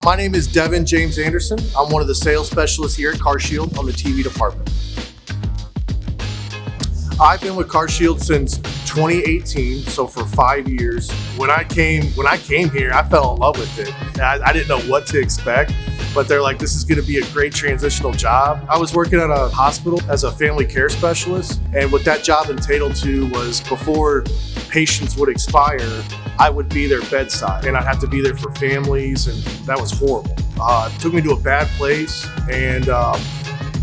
My name is Devin James Anderson. I'm one of the sales specialists here at CarShield on the TV department. I've been with CarShield since 2018, so for 5 years. When I came here, I fell in love with it. I didn't know what to expect, but they're like, this is gonna be a great transitional job. I was working at a hospital as a family care specialist, and what that job entailed to was before patients would expire, I would be their bedside, and I'd have to be there for families, and that was horrible. It took me to a bad place, and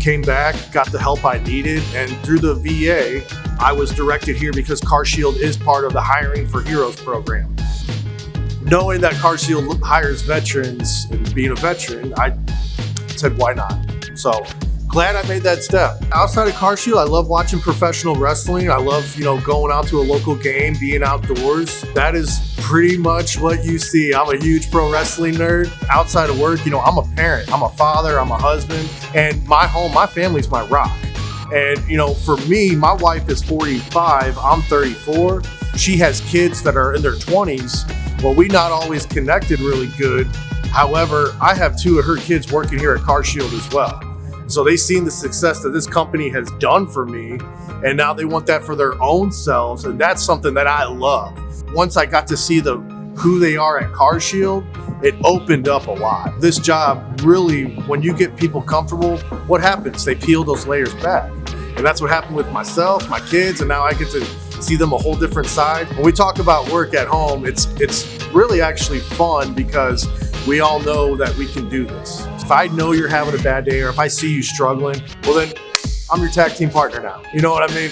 came back, got the help I needed, and through the VA, I was directed here because CarShield is part of the Hiring for Heroes program. Knowing that CarShield hires veterans and being a veteran, I said, why not? So glad I made that step. Outside of CarShield, I love watching professional wrestling. I love, going out to a local game, being outdoors. That is pretty much what you see. I'm a huge pro wrestling nerd. Outside of work, I'm a parent, I'm a father, I'm a husband, and my home, my family's my rock. And, for me, my wife is 45, I'm 34. She has kids that are in their 20s. Well, we not always connected really good. However, I have 2 of her kids working here at CarShield as well. So they've seen the success that this company has done for me, and now they want that for their own selves, and that's something that I love. Once I got to see who they are at CarShield, it opened up a lot. This job really, when you get people comfortable, what happens? They peel those layers back. And that's what happened with myself, my kids, and now I get to see them a whole different side. When we talk about work at home, it's really actually fun because we all know that we can do this. If I know you're having a bad day or if I see you struggling, well then I'm your tag team partner now. You know what I mean?